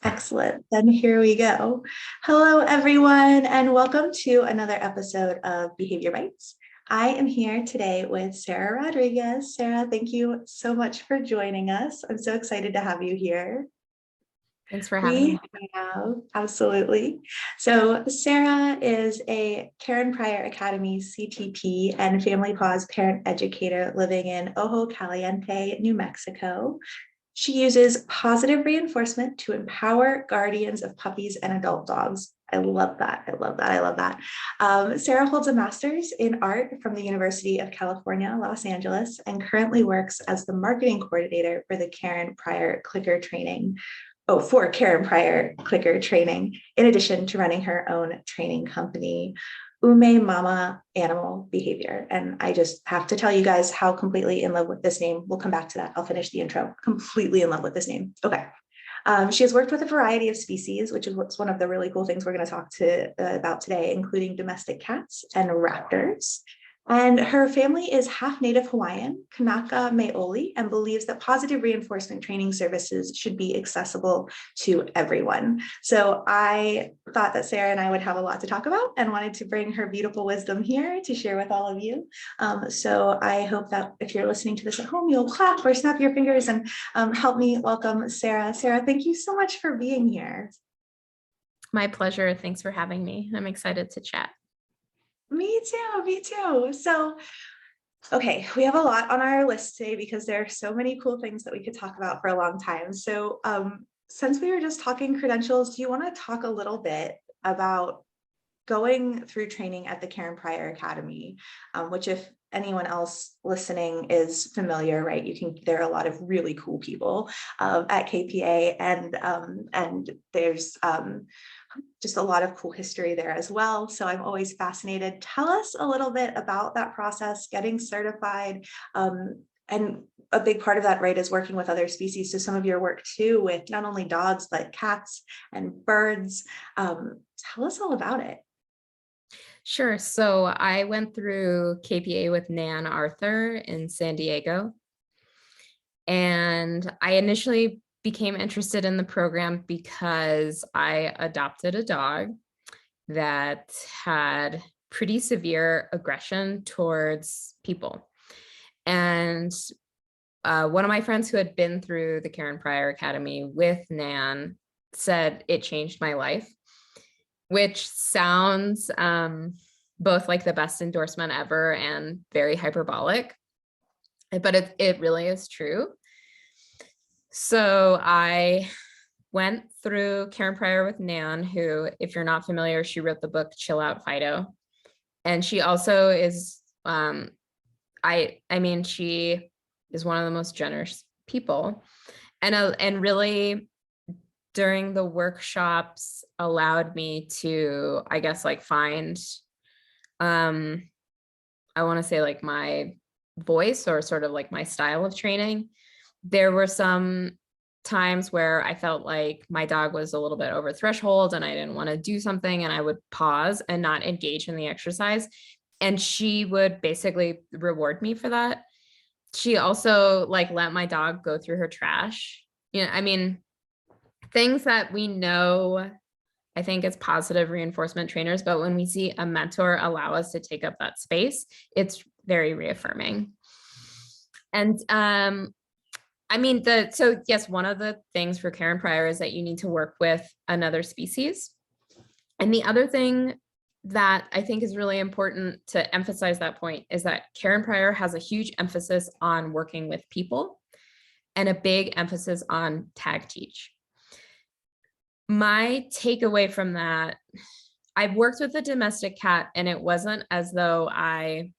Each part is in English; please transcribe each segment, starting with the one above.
Excellent. Then here we go. Hello, everyone, and welcome to another episode of Behavior Bites. I am here today with Sarah Rodriguez. Sarah, thank you so much for joining us. I'm so excited to have you here. Thanks for having We me. have, absolutely. So Sarah is a Karen Pryor Academy CTP and Family Pause parent educator living in Ojo Caliente, New Mexico. She uses positive reinforcement to empower guardians of puppies and adult dogs. I love that. I love that. I love that. Sarah holds a master's in art from the University of California, Los Angeles, and currently works as the marketing coordinator for the Karen Pryor Clicker Training. Oh, for Karen Pryor Clicker Training, in addition to running her own training company, Umemama Animal Behavior. And I just have to tell you guys how completely in love with this name. We'll come back to that. I'll finish the intro. Completely in love with this name. Okay. She has worked with a variety of species, which is what's one of the really cool things we're going to talk about today, including domestic cats and raptors. And her family is half Native Hawaiian, Kanaka Maoli, and believes that positive reinforcement training services should be accessible to everyone. So I thought that Sarah and I would have a lot to talk about and wanted to bring her beautiful wisdom here to share with all of you. So I hope that if you're listening to this at home, you'll clap or snap your fingers and help me welcome Sarah. Sarah, thank you so much for being here. My pleasure. Thanks for having me. I'm excited to chat. Me too, me too. So, okay, we have a lot on our list today because there are so many cool things that we could talk about for a long time. So, since we were just talking credentials, do you want to talk a little bit about going through training at the Karen Pryor Academy, which if anyone else listening is familiar, right, there are a lot of really cool people at KPA, and there's just a lot of cool history there as well. So I'm always fascinated. Tell us a little bit about that process, getting certified. And a big part of that, right, is working with other species. So some of your work too with not only dogs, but cats and birds. Tell us all about it. Sure. So I went through KPA with Nan Arthur in San Diego. And I initially became interested in the program because I adopted a dog that had pretty severe aggression towards people. And one of my friends who had been through the Karen Pryor Academy with Nan said it changed my life, which sounds both like the best endorsement ever and very hyperbolic, but it really is true. So I went through Karen Pryor with Nan, who, if you're not familiar, she wrote the book Chill Out Fido. And she also is, I mean, she is one of the most generous people, and really during the workshops allowed me to, I guess, like find, I want to say like my voice or sort of like my style of training. There were some times where I felt like my dog was a little bit over threshold and I didn't want to do something, and I would pause and not engage in the exercise. And she would basically reward me for that. She also like let my dog go through her trash. You know, I mean, things that we know, I think it's positive reinforcement trainers, but when we see a mentor allow us to take up that space, it's very reaffirming. And I mean, so yes, one of the things for Karen Pryor is that you need to work with another species. And the other thing that I think is really important to emphasize that point is that Karen Pryor has a huge emphasis on working with people and a big emphasis on tag teach. My takeaway from that, I've worked with a domestic cat, and it wasn't as though I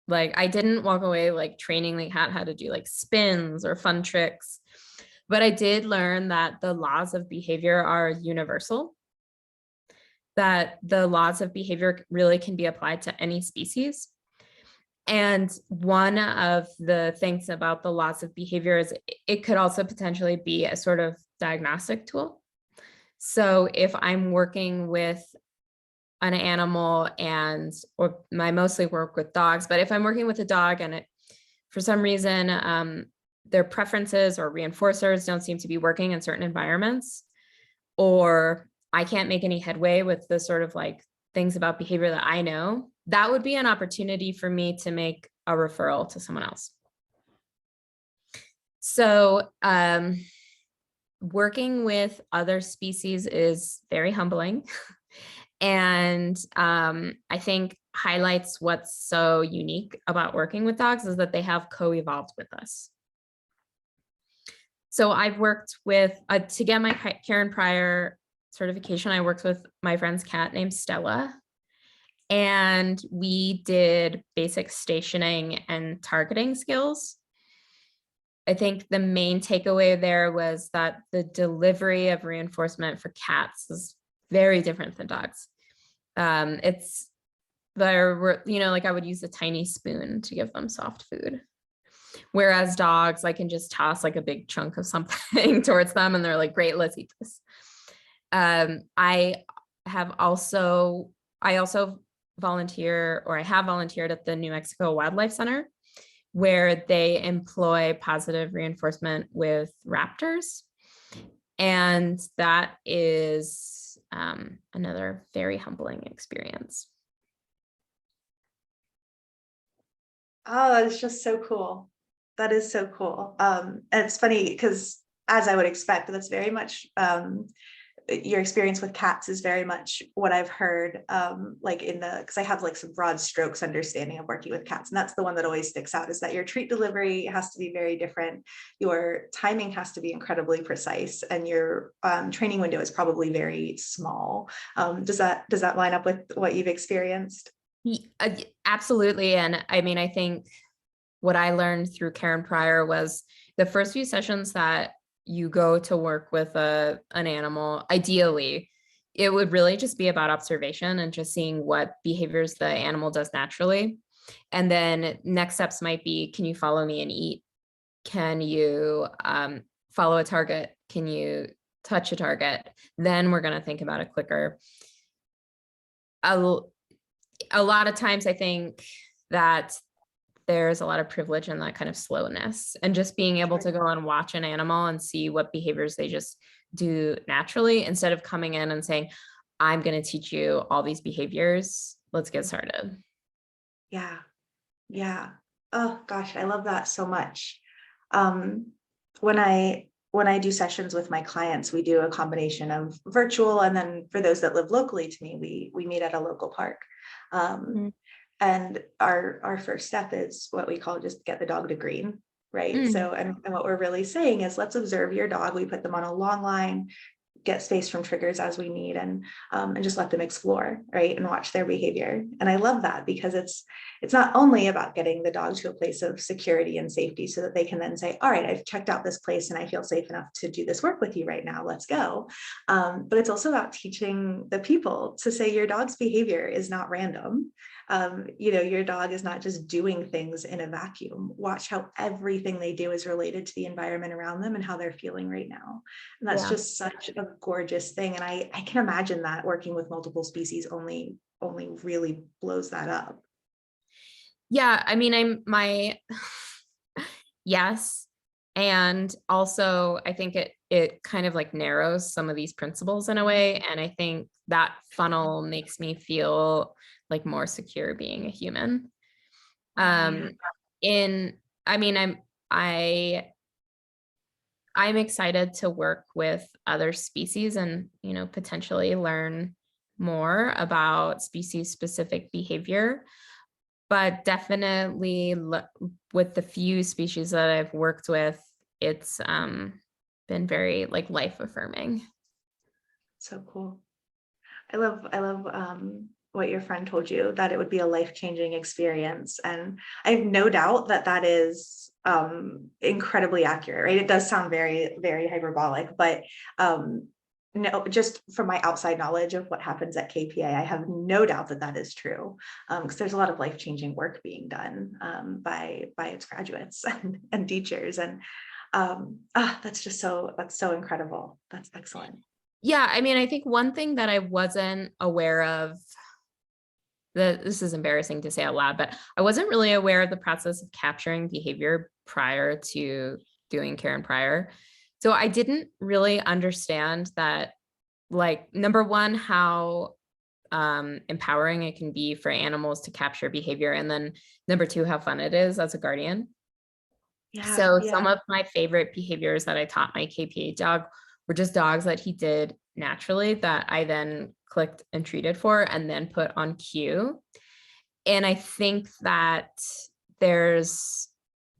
didn't walk away like training the cat how to do like spins or fun tricks, but I did learn that the laws of behavior are universal, that the laws of behavior really can be applied to any species. And one of the things about the laws of behavior is it could also potentially be a sort of diagnostic tool. So if I'm working with an animal, or I mostly work with dogs, but if I'm working with a dog and for some reason their preferences or reinforcers don't seem to be working in certain environments, or I can't make any headway with the sort of like things about behavior that I know, that would be an opportunity for me to make a referral to someone else. So working with other species is very humbling. And I think highlights what's so unique about working with dogs is that they have co-evolved with us. So I've worked with, to get my Karen Pryor certification, I worked with my friend's cat named Stella. And we did basic stationing and targeting skills. I think the main takeaway there was that the delivery of reinforcement for cats is very different than dogs. It's there were, like I would use a tiny spoon to give them soft food. Whereas dogs, I can just toss like a big chunk of something towards them and they're like, great, let's eat this. I also volunteer, or I have volunteered at the New Mexico Wildlife Center, where they employ positive reinforcement with raptors. And that is another very humbling experience. Oh, that's just so cool. That is so cool. And it's funny because, as I would expect, that's very much your experience with cats is very much what I've heard, like because I have like some broad strokes understanding of working with cats. And that's the one that always sticks out, is that your treat delivery has to be very different. Your timing has to be incredibly precise, and your training window is probably very small. Does that line up with what you've experienced? Absolutely. And I mean, I think what I learned through Karen Pryor was the first few sessions that you go to work with an animal, ideally, it would really just be about observation and just seeing what behaviors the animal does naturally. And then next steps might be, can you follow me and eat? Can you follow a target? Can you touch a target? Then we're going to think about a clicker. A lot of times I think that there's a lot of privilege in that kind of slowness, and just being able to go and watch an animal and see what behaviors they just do naturally, instead of coming in and saying, I'm going to teach you all these behaviors. Let's get started. Yeah. Yeah. Oh gosh, I love that so much. When I do sessions with my clients, we do a combination of virtual, and then for those that live locally to me, we meet at a local park. And our first step is what we call just get the dog to green, right? So, and what we're really saying is, let's observe your dog. We put them on a long line, get space from triggers as we need, and just let them explore, right, and watch their behavior. And I love that, because it's not only about getting the dog to a place of security and safety so that they can then say, all right, I've checked out this place and I feel safe enough to do this work with you right now, let's go. But it's also about teaching the people to say, your dog's behavior is not random. Your dog is not just doing things in a vacuum. Watch how everything they do is related to the environment around them and how they're feeling right now. And that's just such a gorgeous thing. And I can imagine that working with multiple species only really blows that up. Yeah, I mean, yes. And also I think it kind of like narrows some of these principles in a way. And I think that funnel makes me feel like more secure being a human. I'm excited to work with other species and, potentially learn more about species specific behavior. But definitely with the few species that I've worked with, it's been very like life affirming. So cool. I love what your friend told you, that it would be a life-changing experience. And I have no doubt that that is incredibly accurate, right? It does sound very, very hyperbolic, but no, just from my outside knowledge of what happens at KPA, I have no doubt that that is true, because there's a lot of life-changing work being done by its graduates and teachers. And that's so incredible. That's excellent. Yeah, I mean, I think one thing that I wasn't aware of, this is embarrassing to say out loud, but I wasn't really aware of the process of capturing behavior prior to doing Karen Pryor. So I didn't really understand that like number one, how empowering it can be for animals to capture behavior, and then number two, how fun it is as a guardian. Yeah, So some yeah, of my favorite behaviors that I taught my KPA dog were just dogs that he did naturally that I then clicked and treated for and then put on cue. And I think that there's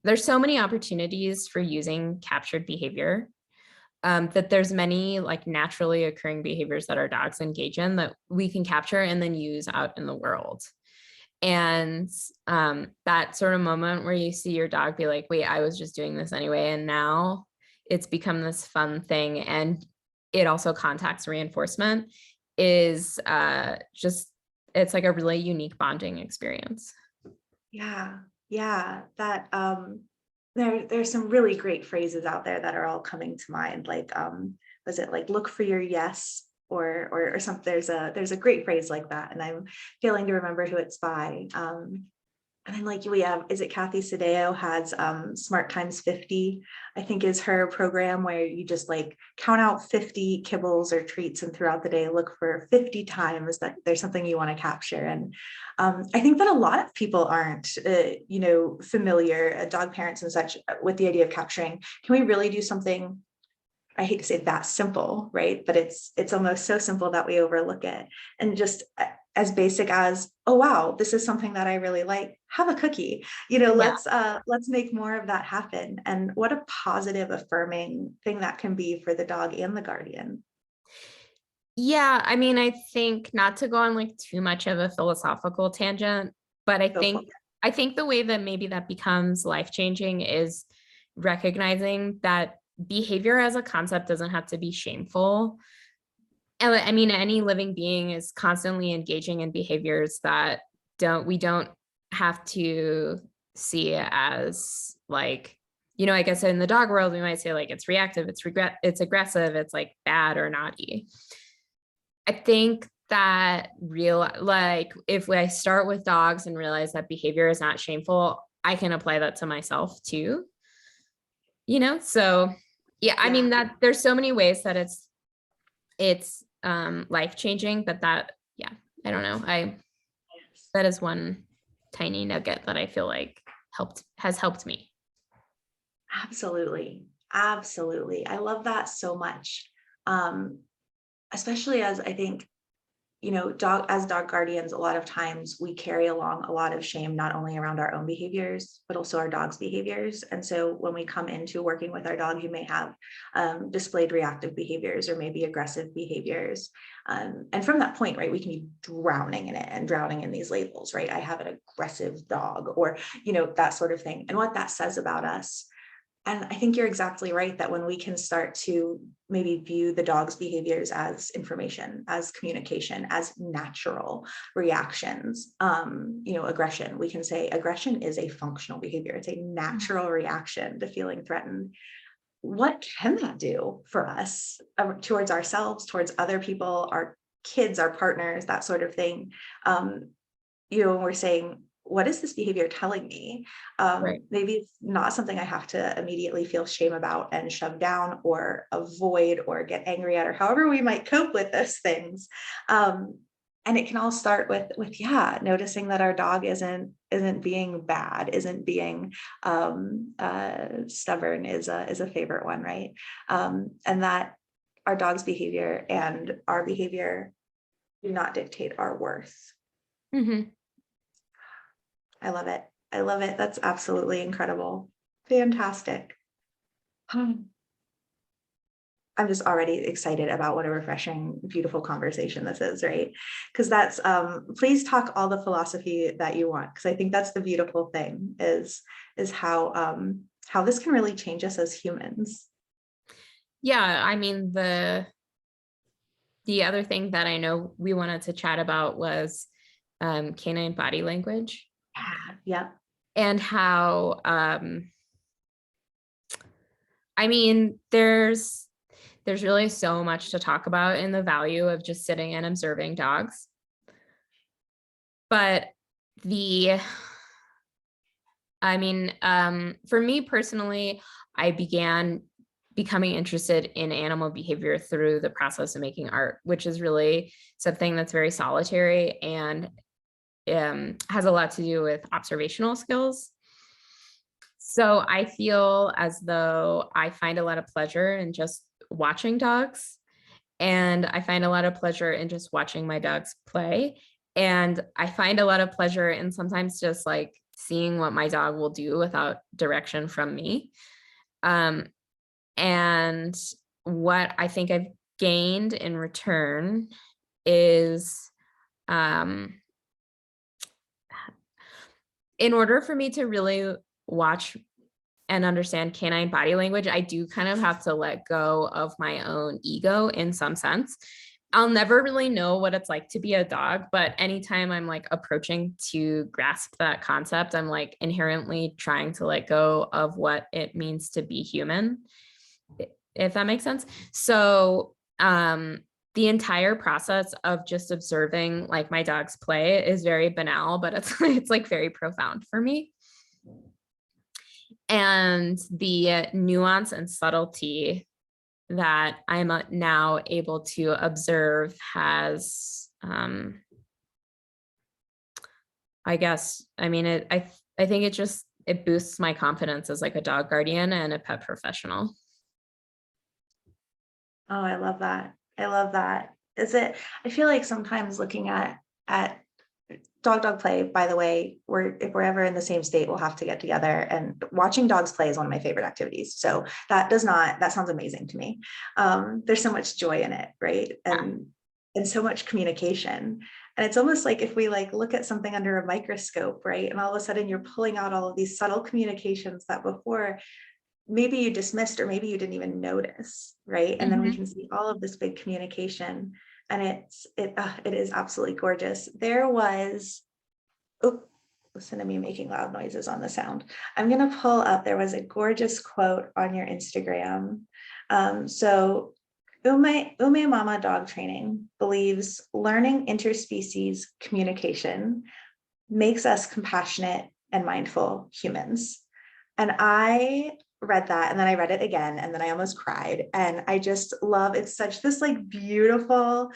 there's so many opportunities for using captured behavior, that there's many like naturally occurring behaviors that our dogs engage in that we can capture and then use out in the world. And that sort of moment where you see your dog be like, wait, I was just doing this anyway, and now it's become this fun thing, and it also contacts reinforcement, is just, it's like a really unique bonding experience. yeah, yeah. That there's some really great phrases out there that are all coming to mind. Like was it like look for your yes, or something? There's a great phrase like that, and I'm failing to remember who it's by. And then like we have, is it Kathy Sadeo has Smart Times 50, I think is her program, where you just like count out 50 kibbles or treats, and throughout the day look for 50 times that there's something you want to capture. And I think that a lot of people aren't familiar, dog parents and such, with the idea of capturing. Can we really do something, I hate to say that simple, right? But it's almost so simple that we overlook it. And just as basic as, oh wow, this is something that I really like. Have a cookie. Yeah. Let's make more of that happen. And what a positive, affirming thing that can be for the dog and the guardian. Yeah, I mean, I think not to go on like too much of a philosophical tangent, but Go for I think the way that maybe that becomes life-changing is recognizing that behavior as a concept doesn't have to be shameful. And I mean, any living being is constantly engaging in behaviors that we don't have to see as like, I guess in the dog world, we might say like it's reactive, it's aggressive, it's like bad or naughty. I think that like if I start with dogs and realize that behavior is not shameful, I can apply that to myself too. So yeah, I Yeah. mean that there's so many ways that it's life changing, but that, yeah, I don't know. That is one tiny nugget that I feel like has helped me. Absolutely. Absolutely. I love that so much. Um, Especially as I think, dog guardians, a lot of times we carry along a lot of shame, not only around our own behaviors, but also our dog's behaviors. And so when we come into working with our dog who may have displayed reactive behaviors or maybe aggressive behaviors, and from that point, right, we can be drowning in it and drowning in these labels, right? I have an aggressive dog, or, that sort of thing. And what that says about us. And I think you're exactly right that when we can start to maybe view the dog's behaviors as information, as communication, as natural reactions, aggression, we can say aggression is a functional behavior. It's a natural reaction to feeling threatened. What can that do for us, towards ourselves, towards other people, our kids, our partners, that sort of thing? When we're saying, what is this behavior telling me? Right. Maybe it's not something I have to immediately feel shame about and shove down or avoid or get angry at, or however we might cope with those things. And it can all start with noticing that our dog isn't being bad, isn't being stubborn, is a favorite one, right? And that our dog's behavior and our behavior do not dictate our worth. Mm-hmm. I love it. I love it. That's absolutely incredible. Fantastic. I'm just already excited about what a refreshing, beautiful conversation this is, right? Because please talk all the philosophy that you want, because I think that's the beautiful thing is how this can really change us as humans. Yeah, I mean the other thing that I know we wanted to chat about was canine body language, Yeah. Yep. and how I mean there's really so much to talk about in the value of just sitting and observing dogs. But the I mean, for me personally, I began becoming interested in animal behavior through the process of making art, which is really something that's very solitary and has a lot to do with observational skills. So I feel as though I find a lot of pleasure in just watching dogs, and I find a lot of pleasure in just watching my dogs play. And I find a lot of pleasure in sometimes just like seeing what my dog will do without direction from me. Um, and what I think I've gained in return is in order for me to really watch and understand canine body language, I do kind of have to let go of my own ego in some sense. I'll never really know what it's like to be a dog, but anytime I'm like approaching to grasp that concept, I'm like inherently trying to let go of what it means to be human, if that makes sense. So, the entire process of just observing like my dog's play is very banal, but it's like very profound for me. And the nuance and subtlety that I'm now able to observe has, I guess, I mean, I think it boosts my confidence as like a dog guardian and a pet professional. Oh, I love that. I love that. I feel like sometimes looking at dog play, by the way, if we're ever in the same state, we'll have to get together, and watching dogs play is one of my favorite activities. So that sounds amazing to me. There's so much joy in it, right? And so much communication. And it's almost like if we like look at something under a microscope, right? And all of a sudden you're pulling out all of these subtle communications that before maybe you dismissed, or maybe you didn't even notice, right? And then we can see all of this big communication, and it is absolutely gorgeous. Listen to me making loud noises on the sound. I'm gonna pull up, there was a gorgeous quote on your Instagram. So Umemama Dog Training believes learning interspecies communication makes us compassionate and mindful humans. And I read that, and then I read it again, and then I almost cried. And I just love, it's such this like beautiful,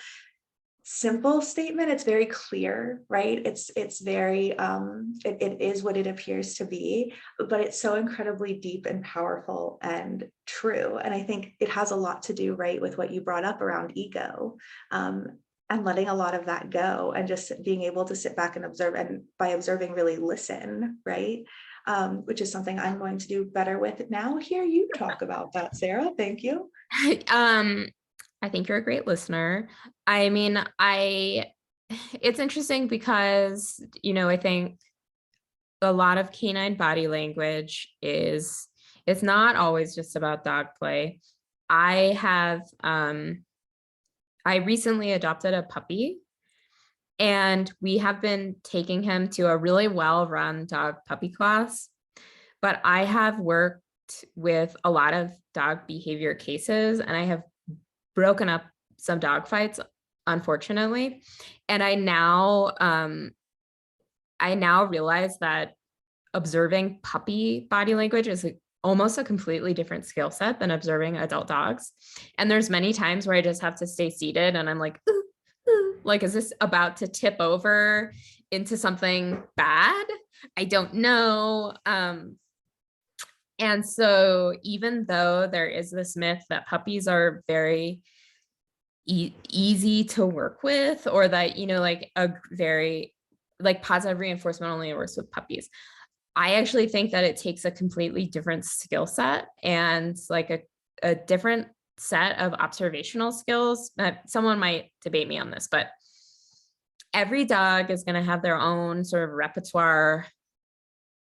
simple statement. It's very clear, right? It's very it is what it appears to be, but it's so incredibly deep and powerful and true. And I think it has a lot to do, right, with what you brought up around ego. And letting a lot of that go, and just being able to sit back and observe, and by observing really listen, right? Which is something I'm going to do better with now. Hear you talk about that, Sarah. Thank you. I think you're a great listener. I mean, it's interesting because, I think a lot of canine body language it's not always just about dog play. I recently adopted a puppy, and we have been taking him to a really well-run dog puppy class, but I have worked with a lot of dog behavior cases, and I have broken up some dog fights, unfortunately. And I now realize that observing puppy body language is almost a completely different skill set than observing adult dogs. And there's many times where I just have to stay seated, and I'm like, ooh, ooh, like, is this about to tip over into something bad? I don't know. And so even though there is this myth that puppies are very easy to work with, or that, like a very like positive reinforcement only works with puppies, I actually think that it takes a completely different skill set, and like a different set of observational skills. Someone might debate me on this, but every dog is going to have their own sort of repertoire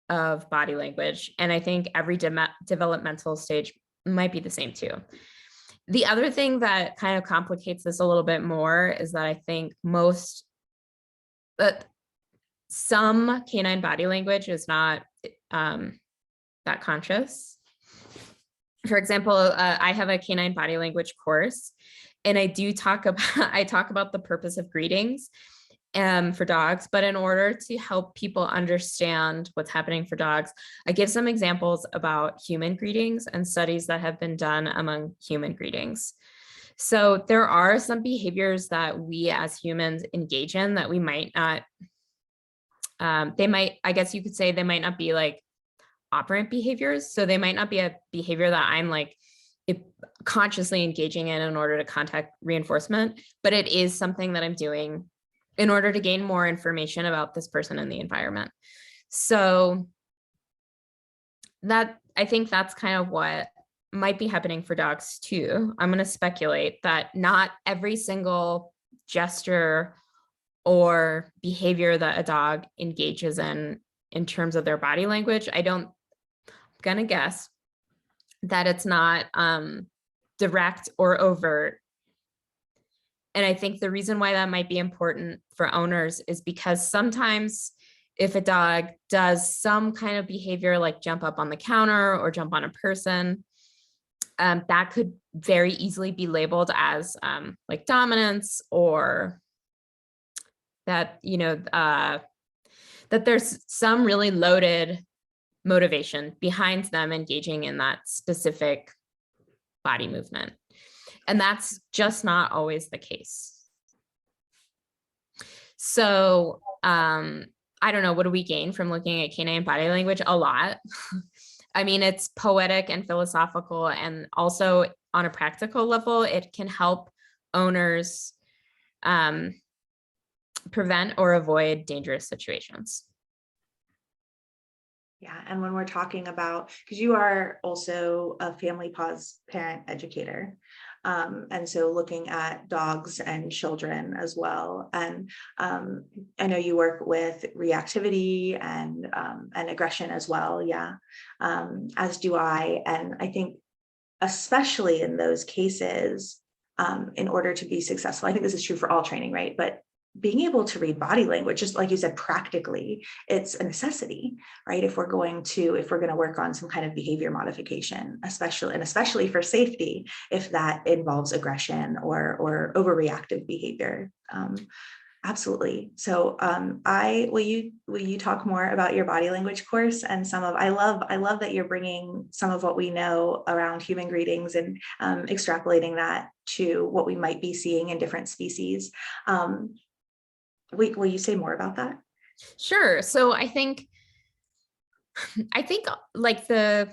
of body language. And I think every developmental stage might be the same too. The other thing that kind of complicates this a little bit more is that I think some canine body language is not that conscious. For example, I have a canine body language course, and I talk about the purpose of greetings. for dogs, but in order to help people understand what's happening for dogs, I give some examples about human greetings and studies that have been done among human greetings. So there are some behaviors that we as humans engage in that we might not, they might, I guess you could say they might not be like operant behaviors. So they might not be a behavior that I'm like consciously engaging in order to contact reinforcement, but it is something that I'm doing in order to gain more information about this person in the environment. So that, I think that's kind of what might be happening for dogs too. I'm going to speculate that not every single gesture or behavior that a dog engages in terms of their body language, I'm going to guess that it's not direct or overt. And I think the reason why that might be important for owners is because sometimes if a dog does some kind of behavior like jump up on the counter or jump on a person, that could very easily be labeled as like dominance, or that, you know, that there's some really loaded motivation behind them engaging in that specific body movement. And that's just not always the case. So I don't know, what do we gain from looking at canine body language? A lot. I mean, it's poetic and philosophical, and also on a practical level, it can help owners prevent or avoid dangerous situations. Yeah, and when we're talking about, because you are also a family pause parent educator, and so looking at dogs and children as well. And I know you work with reactivity and aggression as well. Yeah, as do I. And I think especially in those cases, in order to be successful, I think this is true for all training, right? But being able to read body language, just like you said, practically, it's a necessity, right? If we're going to work on some kind of behavior modification, especially for safety, if that involves aggression or overreactive behavior. Absolutely. So will you talk more about your body language course and I love that you're bringing some of what we know around human greetings and extrapolating that to what we might be seeing in different species. Will you say more about that? Sure. So I think like I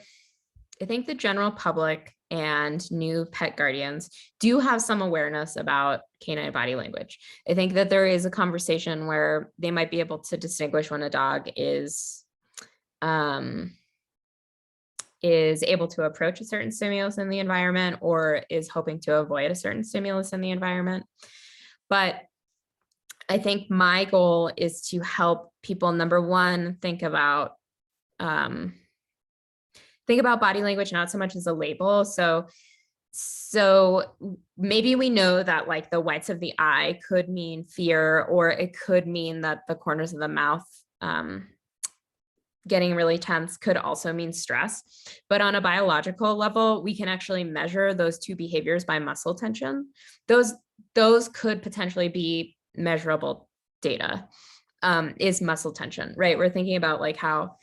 think the general public and new pet guardians do have some awareness about canine body language. I think that there is a conversation where they might be able to distinguish when a dog is able to approach a certain stimulus in the environment or is hoping to avoid a certain stimulus in the environment. But I think my goal is to help people, number one, think about body language not so much as a label. So maybe we know that like the whites of the eye could mean fear, or it could mean that the corners of the mouth getting really tense could also mean stress. But on a biological level, we can actually measure those two behaviors by muscle tension. Those could potentially be measurable data, is muscle tension, right? We're thinking about like how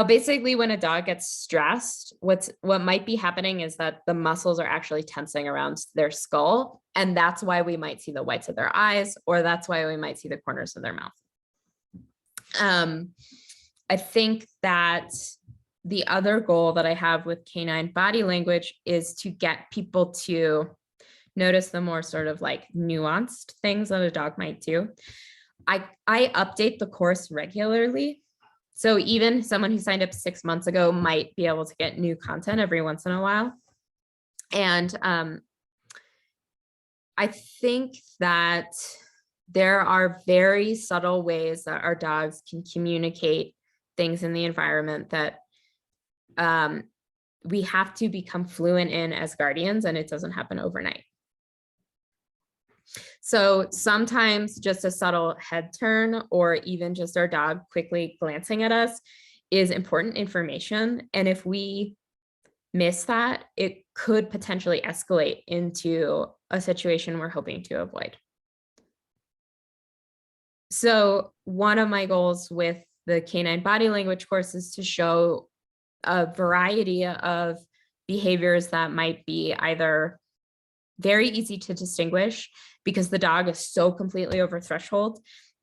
basically when a dog gets stressed, what might be happening is that the muscles are actually tensing around their skull. And that's why we might see the whites of their eyes, or that's why we might see the corners of their mouth. I think that the other goal that I have with canine body language is to get people to notice the more sort of like nuanced things that a dog might do. I update the course regularly. So even someone who signed up 6 months ago might be able to get new content every once in a while. And I think that there are very subtle ways that our dogs can communicate things in the environment that we have to become fluent in as guardians, and it doesn't happen overnight. So sometimes just a subtle head turn, or even just our dog quickly glancing at us, is important information. And if we miss that, it could potentially escalate into a situation we're hoping to avoid. So one of my goals with the canine body language course is to show a variety of behaviors that might be either very easy to distinguish because the dog is so completely over threshold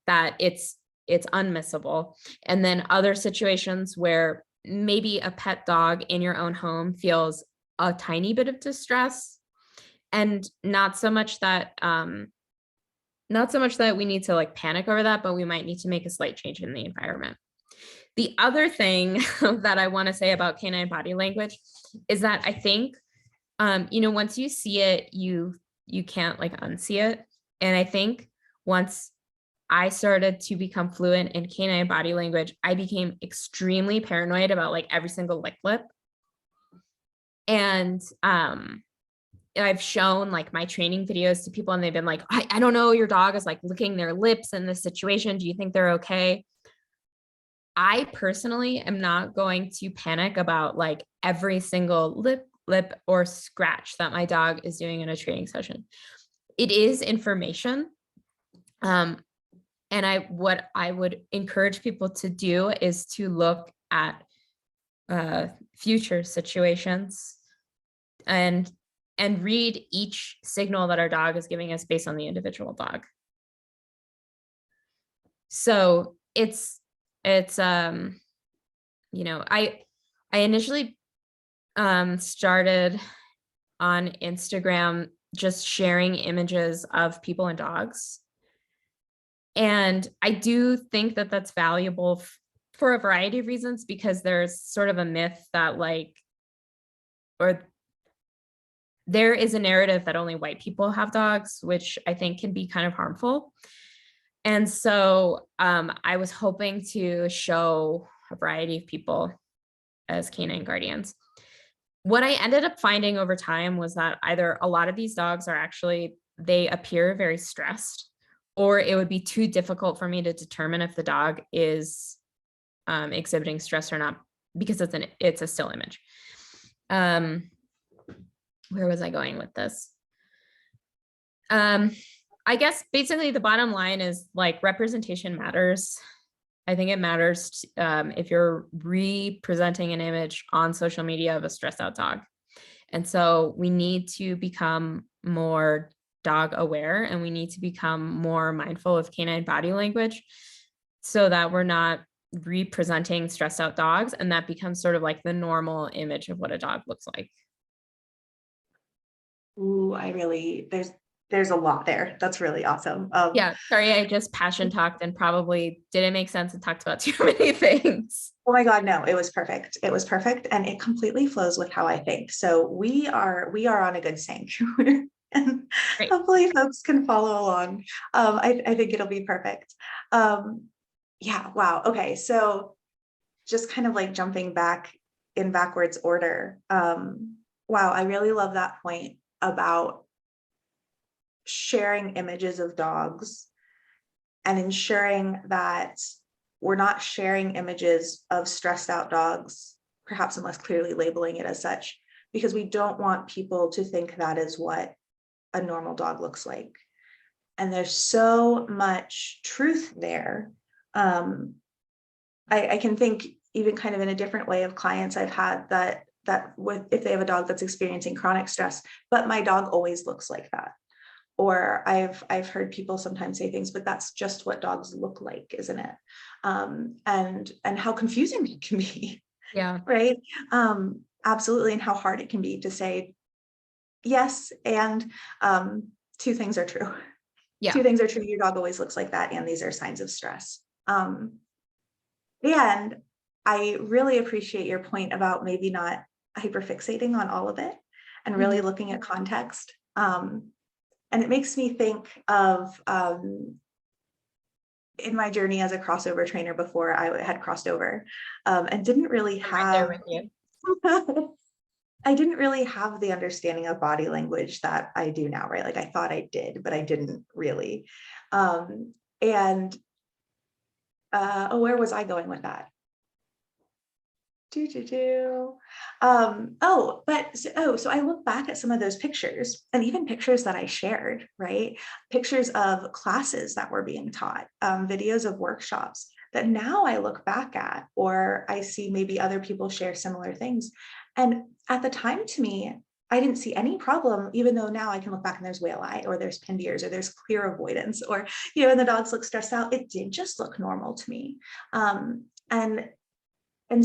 that it's unmissable. And then other situations where maybe a pet dog in your own home feels a tiny bit of distress, and not so much that we need to like panic over that, but we might need to make a slight change in the environment. The other thing that I want to say about canine body language is that I think, once you see it, you can't like unsee it. And I think once I started to become fluent in canine body language, I became extremely paranoid about like every single lick lip. And I've shown like my training videos to people and they've been like, I don't know, your dog is like licking their lips in this situation. Do you think they're okay? I personally am not going to panic about like every single lip or scratch that my dog is doing in a training session. It is information. And what I would encourage people to do is to look at future situations and read each signal that our dog is giving us based on the individual dog. So I initially started on Instagram just sharing images of people and dogs. And I do think that that's valuable for a variety of reasons, because there's sort of a myth that there is a narrative that only white people have dogs, which I think can be kind of harmful. And so I was hoping to show a variety of people as canine guardians. What I ended up finding over time was that either a lot of these dogs they appear very stressed, or it would be too difficult for me to determine if the dog is exhibiting stress or not, because it's a still image. Where was I going with this? I guess basically the bottom line is like representation matters. I think it matters if you're representing an image on social media of a stressed out dog. And so we need to become more dog aware, and we need to become more mindful of canine body language so that we're not representing stressed out dogs, and that becomes sort of like the normal image of what a dog looks like. Ooh, there's a lot there. That's really awesome. Yeah, sorry, I just passion talked and probably didn't make sense and talked about too many things. Oh my God, no, it was perfect. It was perfect. And it completely flows with how I think. So we are on a good sync. And Great. hopefully folks can follow along. I think it'll be perfect. Yeah, wow. Okay. So just kind of like jumping back in backwards order. Wow, I really love that point about sharing images of dogs and ensuring that we're not sharing images of stressed out dogs, perhaps unless clearly labeling it as such, because we don't want people to think that is what a normal dog looks like. And there's so much truth there. I can think even kind of in a different way of clients I've had that if they have a dog that's experiencing chronic stress, but my dog always looks like that. Or I've heard people sometimes say things, but that's just what dogs look like, isn't it? And how confusing it can be. Yeah. Right. Absolutely. And how hard it can be to say yes. And two things are true. Yeah. Two things are true. Your dog always looks like that. And these are signs of stress. And I really appreciate your point about maybe not hyperfixating on all of it and really looking at context. And it makes me think of in my journey as a crossover trainer before I had crossed over and didn't really have, right there with you. I didn't really have the understanding of body language that I do now, right? Like I thought I did, but I didn't really. Where was I going with that? Do, do, do. So I look back at some of those pictures and even pictures that I shared, right? Pictures of classes that were being taught, videos of workshops that now I look back at, or I see maybe other people share similar things. And at the time, to me, I didn't see any problem, even though now I can look back and there's whale eye, or there's pinned ears, or there's clear avoidance, or, and the dogs look stressed out. It did just look normal to me. And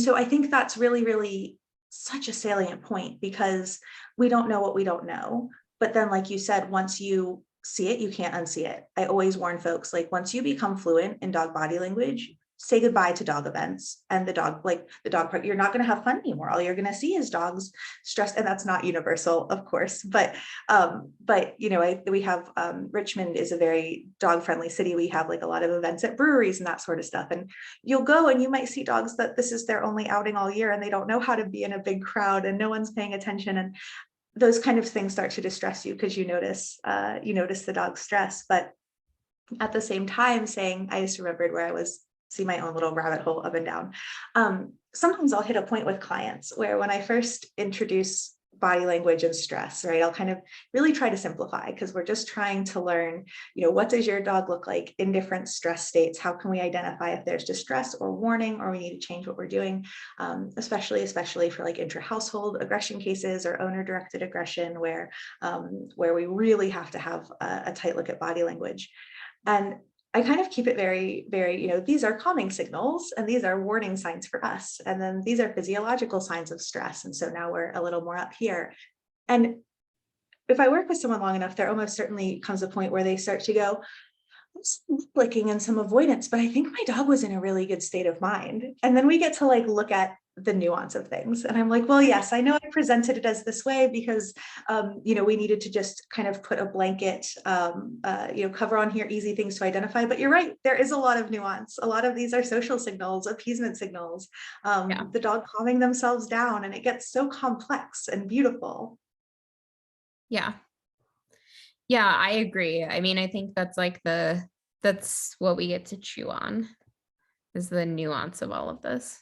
so I think that's really, really such a salient point, because we don't know what we don't know. But then, like you said, once you see it, you can't unsee it. I always warn folks, like, once you become fluent in dog body language, say goodbye to dog events and the dog, like the dog park. You're not going to have fun anymore. All you're going to see is dogs stressed, and that's not universal, of course. But we have Richmond is a very dog friendly city. We have like a lot of events at breweries and that sort of stuff. And you'll go and you might see dogs that this is their only outing all year, and they don't know how to be in a big crowd and no one's paying attention. And those kind of things start to distress you, because you notice the dog's stress. But at the same time, saying, I just remembered where I was, see my own little rabbit hole up and down. Sometimes I'll hit a point with clients where, when I first introduce body language and stress, right, I'll kind of really try to simplify, because we're just trying to learn, what does your dog look like in different stress states? How can we identify if there's distress or warning, or we need to change what we're doing, especially for like intra-household aggression cases or owner-directed aggression, where we really have to have a tight look at body language. And I kind of keep it very, very, these are calming signals and these are warning signs for us. And then these are physiological signs of stress. And so now we're a little more up here. And if I work with someone long enough, there almost certainly comes a point where they start to go, some flicking and some avoidance, but I think my dog was in a really good state of mind. And then we get to like look at the nuance of things. And I'm like, well, yes, I know I presented it as this way because, we needed to just kind of put a blanket, cover on here, easy things to identify. But you're right, there is a lot of nuance. A lot of these are social signals, appeasement signals, the dog calming themselves down, and it gets so complex and beautiful. Yeah. Yeah, I agree. I mean, I think that's like that's what we get to chew on, is the nuance of all of this.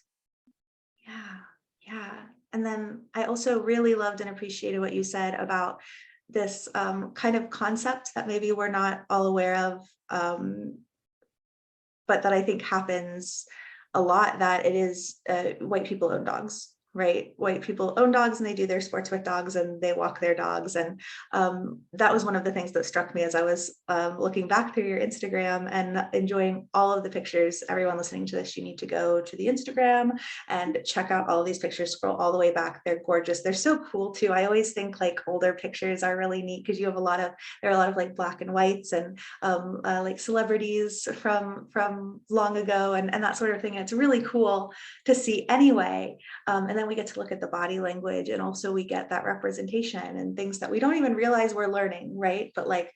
Yeah. And then I also really loved and appreciated what you said about this kind of concept that maybe we're not all aware of, but that I think happens a lot, that it is white people own dogs, right? White people own dogs and they do their sports with dogs and they walk their dogs. And that was one of the things that struck me as I was looking back through your Instagram and enjoying all of the pictures. Everyone listening to this, you need to go to the Instagram and check out all of these pictures, scroll all the way back. They're gorgeous. They're so cool too. I always think like older pictures are really neat, because you have there are a lot of like black and whites and like celebrities from long ago and that sort of thing. And it's really cool to see anyway. And then we get to look at the body language, and also we get that representation and things that we don't even realize we're learning, right? But like,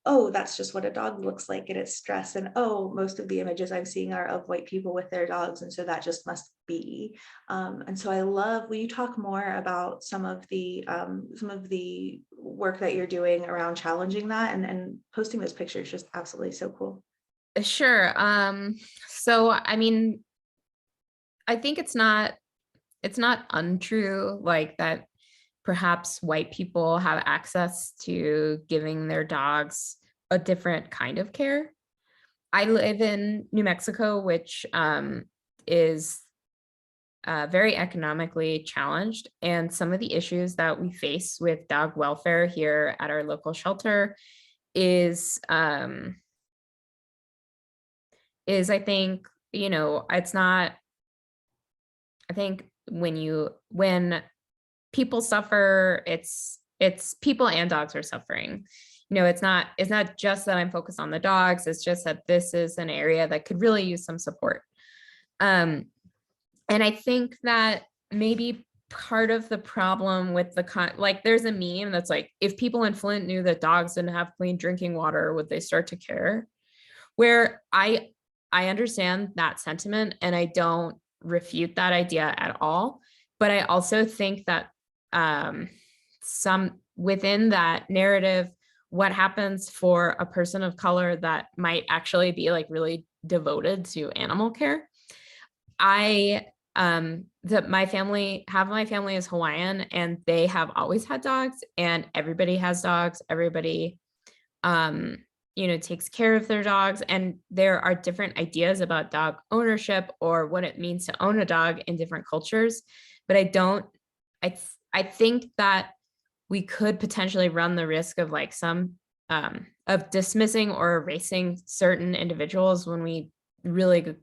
oh, that's just what a dog looks like in its stress. And oh, most of the images I'm seeing are of white people with their dogs. And so that just must be. And so will you talk more about some of the work that you're doing around challenging that, and posting those pictures? Just absolutely so cool. Sure. So I mean, I think it's not untrue, like that perhaps white people have access to giving their dogs a different kind of care. I live in New Mexico, which is very economically challenged. And some of the issues that we face with dog welfare here at our local shelter is I think, it's not, I think when people suffer, it's people and dogs are suffering. It's not just that I'm focused on the dogs. It's just that this is an area that could really use some support. And I think that maybe part of the problem with like there's a meme that's like, if people in Flint knew that dogs didn't have clean drinking water, would they start to care? Where I understand that sentiment and I don't refute that idea at all. But I also think that some within that narrative, what happens for a person of color that might actually be like really devoted to animal care, I my family, half of my family is Hawaiian, and they have always had dogs, and everybody has dogs. Everybody, takes care of their dogs, and there are different ideas about dog ownership or what it means to own a dog in different cultures. But I think that we could potentially run the risk of like some of dismissing or erasing certain individuals when we really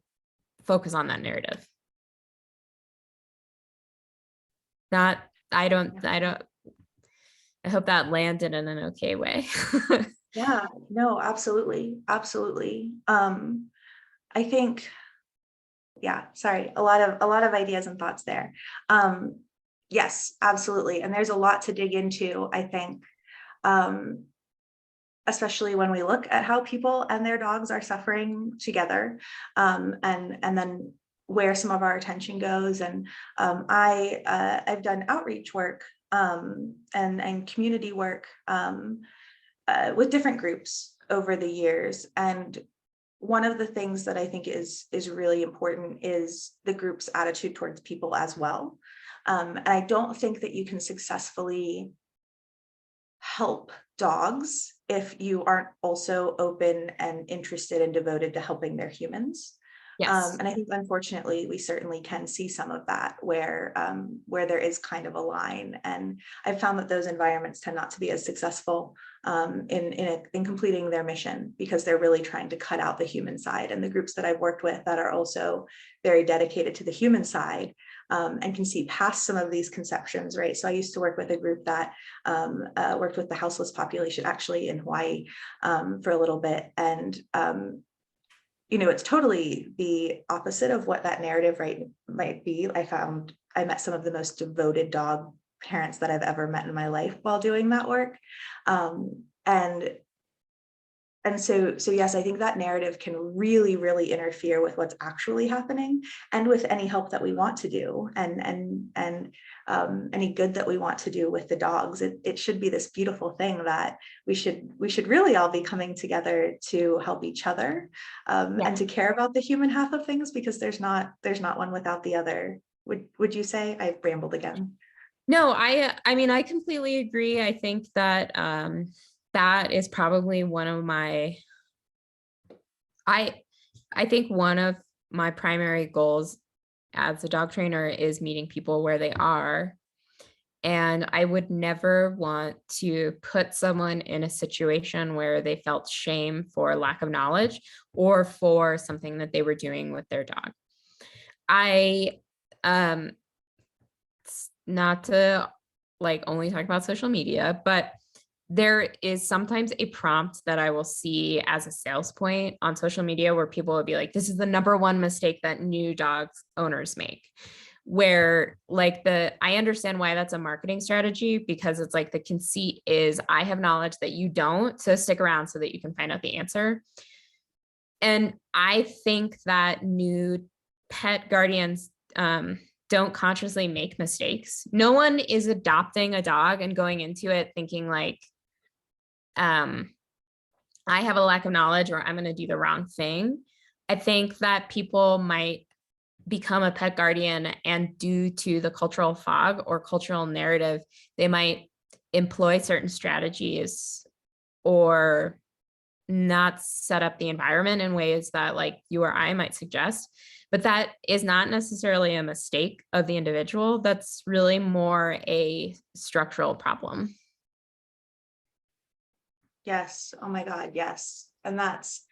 focus on that narrative. Not, I hope that landed in an okay way. Yeah, no, absolutely. Absolutely. I think, yeah, sorry, a lot of ideas and thoughts there. Yes, absolutely. And there's a lot to dig into, I think. Especially when we look at how people and their dogs are suffering together, and then where some of our attention goes. And I've done outreach work, and community work, with different groups over the years. And one of the things that I think is really important is the group's attitude towards people as well. And I don't think that you can successfully help dogs if you aren't also open and interested and devoted to helping their humans. Yes. And I think, unfortunately, we certainly can see some of that where there is kind of a line. And I've found that those environments tend not to be as successful in completing their mission, because they're really trying to cut out the human side. And the groups that I've worked with that are also very dedicated to the human side, and can see past some of these conceptions, right? So I used to work with a group that worked with the houseless population, actually in Hawaii, for a little bit. And it's totally the opposite of what that narrative, right, might be. I met some of the most devoted dog parents that I've ever met in my life while doing that work. And so yes, I think that narrative can really, really interfere with what's actually happening, and with any help that we want to do, and any good that we want to do with the dogs. It should be this beautiful thing that we should really all be coming together to help each other, and to care about the human half of things, because there's not one without the other. Would you say? I've rambled again. No, I mean, I completely agree. I think that that is probably one of my, I think one of my primary goals as a dog trainer is meeting people where they are. And I would never want to put someone in a situation where they felt shame for lack of knowledge or for something that they were doing with their dog. Not to like only talk about social media, but there is sometimes a prompt that I will see as a sales point on social media where people will be like, this is the number one mistake that new dog owners make. Where like I understand why that's a marketing strategy, because it's like the conceit is I have knowledge that you don't, so stick around so that you can find out the answer. And I think that new pet guardians don't consciously make mistakes. No one is adopting a dog and going into it thinking like, I have a lack of knowledge or I'm going to do the wrong thing. I think that people might become a pet guardian, and due to the cultural fog or cultural narrative, they might employ certain strategies or not set up the environment in ways that like you or I might suggest. But that is not necessarily a mistake of the individual. That's really more a structural problem. Yes. Oh my God. Yes. And that's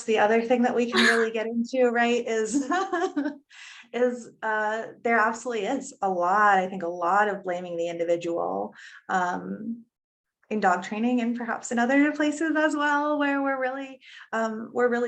the other thing that we can really get into, right? Is there absolutely is a lot, I think, a lot of blaming the individual, in dog training, and perhaps in other places as well, where we're really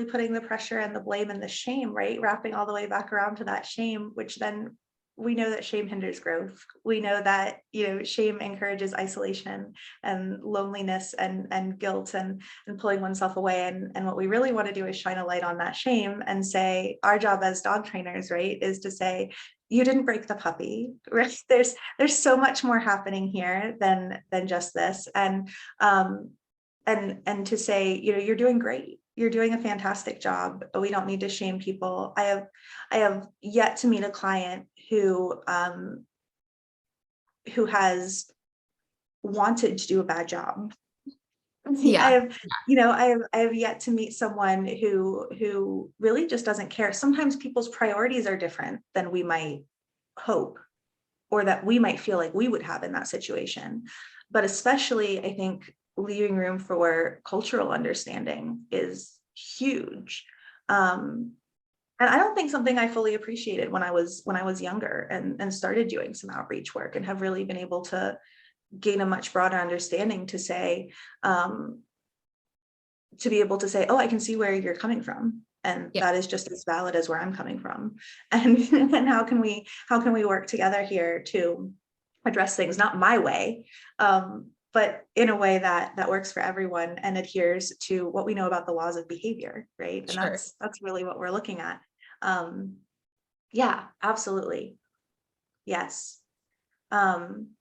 putting the pressure and the blame and the shame, right? Wrapping all the way back around to that shame, which then we know that shame hinders growth. We know that, shame encourages isolation and loneliness and guilt and pulling oneself away. And what we really want to do is shine a light on that shame and say, our job as dog trainers, right, is to say, you didn't break the puppy, right? There's so much more happening here than just this. And to say, you're doing great. you're doing a fantastic job. We don't need to shame people. I have yet to meet a client who has wanted to do a bad job. I Yeah, have, I have yet to meet someone who really just doesn't care. Sometimes people's priorities are different than we might hope, or that we might feel like we would have in that situation. But especially, I think leaving room for cultural understanding is huge. And I don't think something I fully appreciated when I was younger and started doing some outreach work, and have really been able to gain a much broader understanding to say, to be able to say, oh, I can see where you're coming from. And yeah, that is just as valid as where I'm coming from. And, and how can we work together here to address things, not my way, but in a way that works for everyone and adheres to what we know about the laws of behavior, right? And sure. that's really what we're looking at. Yeah, absolutely. Yes. Um,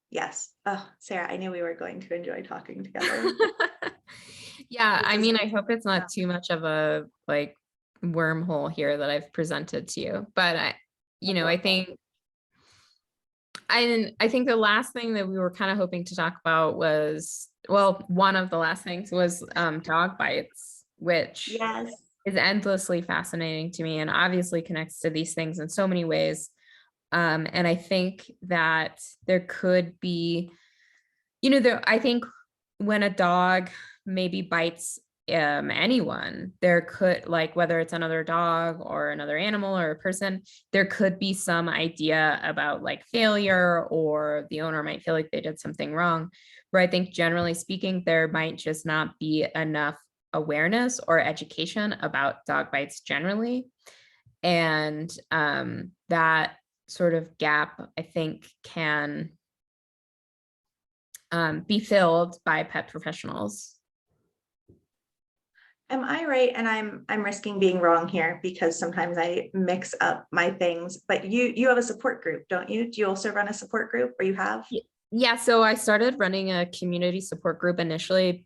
yes. Oh, Sarah, I knew we were going to enjoy talking together. Yeah, This I is, mean, I hope it's not too much of a like wormhole here that I've presented to you, but I think I think the last thing that we were kind of hoping to talk about was, well, one of the last things was dog bites, which yes. is endlessly fascinating to me and obviously connects to these things in so many ways. And I think that there could be, I think when a dog maybe bites anyone, there could, like, whether it's another dog or another animal or a person, there could be some idea about like failure, or the owner might feel like they did something wrong. Where I think generally speaking, there might just not be enough awareness or education about dog bites generally. And that sort of gap, I think, can be filled by pet professionals. Am I right? And I'm risking being wrong here because sometimes I mix up my things, but you have a support group, don't you? Do you also run a support group, or you have? Yeah, so I started running a community support group initially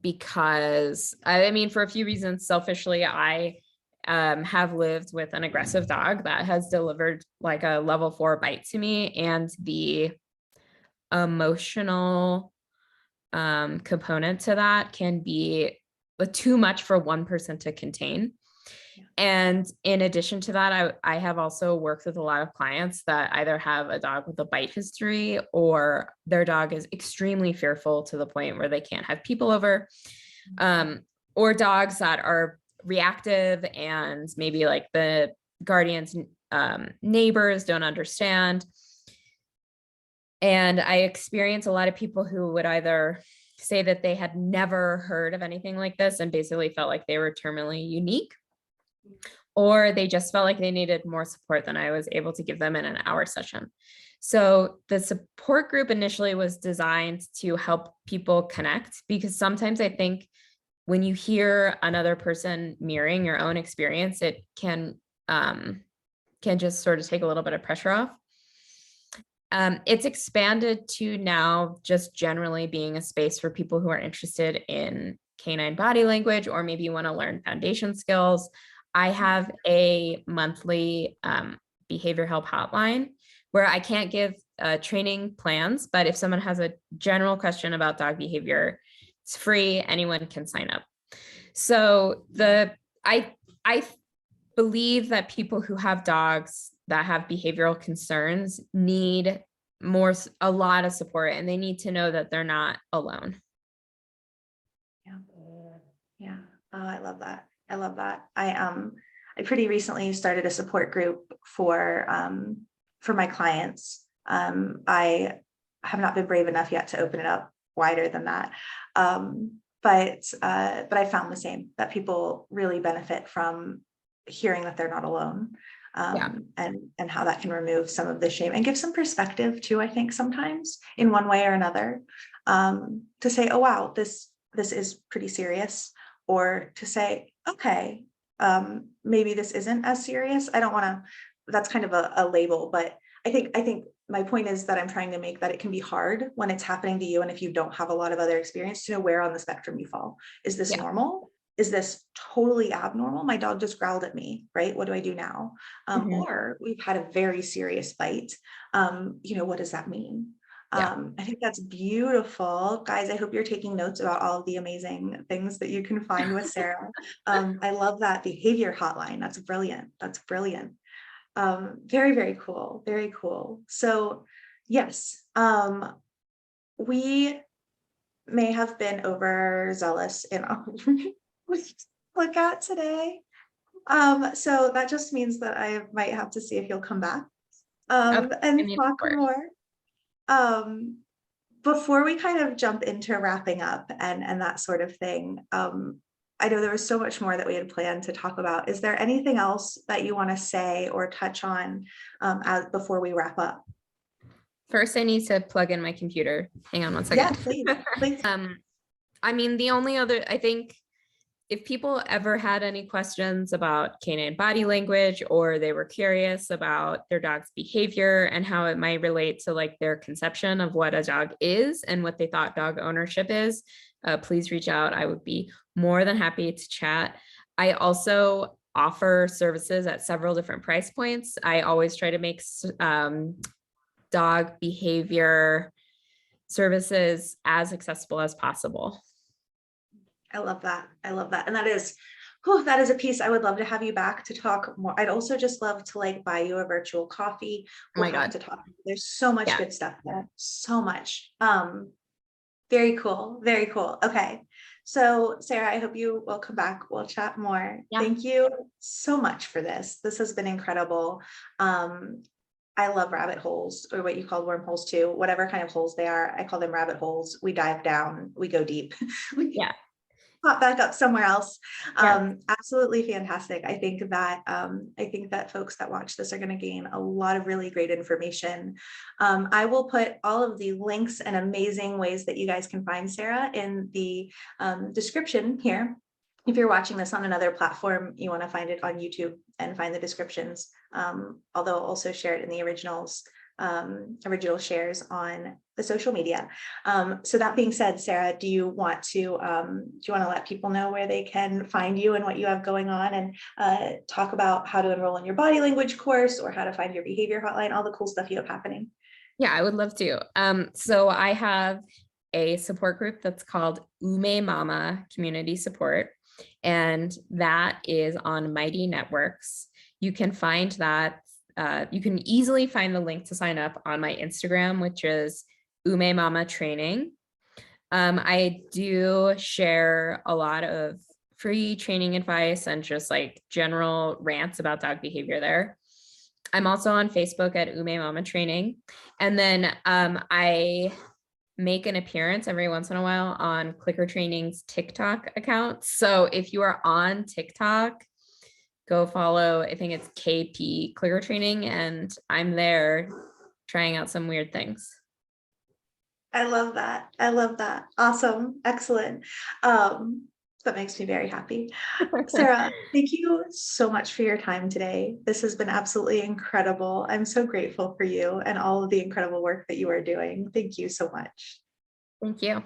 because I mean, for a few reasons. Selfishly, I have lived with an aggressive dog that has delivered like a level 4 bite to me, and the emotional component to that can be too much for one person to contain. And in addition to that, I have also worked with a lot of clients that either have a dog with a bite history, or their dog is extremely fearful to the point where they can't have people over, or dogs that are reactive and maybe like the guardians neighbors don't understand. And I experience a lot of people who would either say that they had never heard of anything like this and basically felt like they were terminally unique, or they just felt like they needed more support than I was able to give them in an hour session. So the support group initially was designed to help people connect, because sometimes I think when you hear another person mirroring your own experience, it can just sort of take a little bit of pressure off. It's expanded to now just generally being a space for people who are interested in canine body language, or maybe you want to learn foundation skills. I have a monthly behavior help hotline where I can't give training plans, but if someone has a general question about dog behavior, it's free. Anyone can sign up. So I believe that people who have dogs that have behavioral concerns need a lot of support, and they need to know that they're not alone. Yeah. Yeah. Oh, I love that. I love that. I pretty recently started a support group for my clients. I have not been brave enough yet to open it up wider than that. But I found the same, that people really benefit from hearing that they're not alone. Yeah. And how that can remove some of the shame and give some perspective too, I think sometimes in one way or another, to say, oh, wow, this is pretty serious, or to say, okay, maybe this isn't as serious. I don't want to, that's kind of a label, but I think my point is that I'm trying to make that it can be hard when it's happening to you. And if you don't have a lot of other experience, to know where on the spectrum you fall. Is this Yeah. normal? Is this totally abnormal? My dog just growled at me, right? What do I do now? Or we've had a very serious bite. What does that mean? Yeah. I think that's beautiful. Guys, I hope you're taking notes about all of the amazing things that you can find with Sarah. I love that behavior hotline. That's brilliant. That's brilliant. Very, very cool. Very cool. So yes, we may have been overzealous in our look at today. So that just means that I might have to see if you'll come back Of and course, talk of course. more. Um, Before we kind of jump into wrapping up and that sort of thing, I know there was so much more that we had planned to talk about. Is there anything else that you want to say or touch on before we wrap up? First, I need to plug in my computer. Hang on one Yeah, second. please, please. I mean, the only other, I think if people ever had any questions about canine body language, or they were curious about their dog's behavior and how it might relate to like their conception of what a dog is and what they thought dog ownership is, please reach out. I would be more than happy to chat. I also offer services at several different price points. I always try to make dog behavior services as accessible as possible. I love that. I love that. And that is a piece I would love to have you back to talk more. I'd also just love to like buy you a virtual coffee. Oh my We'll have God. to talk. There's so much Yeah. good stuff there. So much. Very cool. Very cool. Okay. So Sarah, I hope you will come back. We'll chat more. Yeah. Thank you so much for this. This has been incredible. I love rabbit holes, or what you call wormholes too, whatever kind of holes they are. I call them rabbit holes. We dive down, we go deep. We Yeah. pop back up somewhere else. Yeah. Absolutely fantastic. I think that folks that watch this are going to gain a lot of really great information. I will put all of the links and amazing ways that you guys can find Sarah in the description here. If you're watching this on another platform, you want to find it on YouTube and find the descriptions. Although I'll also share it in the original shares on the social media. So that being said, Sarah, do you want to let people know where they can find you and what you have going on, and talk about how to enroll in your body language course or how to find your behavior hotline, all the cool stuff you have happening? Yeah, I would love to. So I have a support group that's called Umemama Community Support, and that is on Mighty Networks. You can find that. You can easily find the link to sign up on my Instagram, which is Umemama Training. I do share a lot of free training advice and just like general rants about dog behavior there. I'm also on Facebook at Umemama Training. And then I make an appearance every once in a while on Clicker Training's TikTok account. So if you are on TikTok, go follow, I think it's KP Clicker Training, and I'm there trying out some weird things. I love that. I love that. Awesome. Excellent. That makes me very happy. Sarah, thank you so much for your time today. This has been absolutely incredible. I'm so grateful for you and all of the incredible work that you are doing. Thank you so much. Thank you.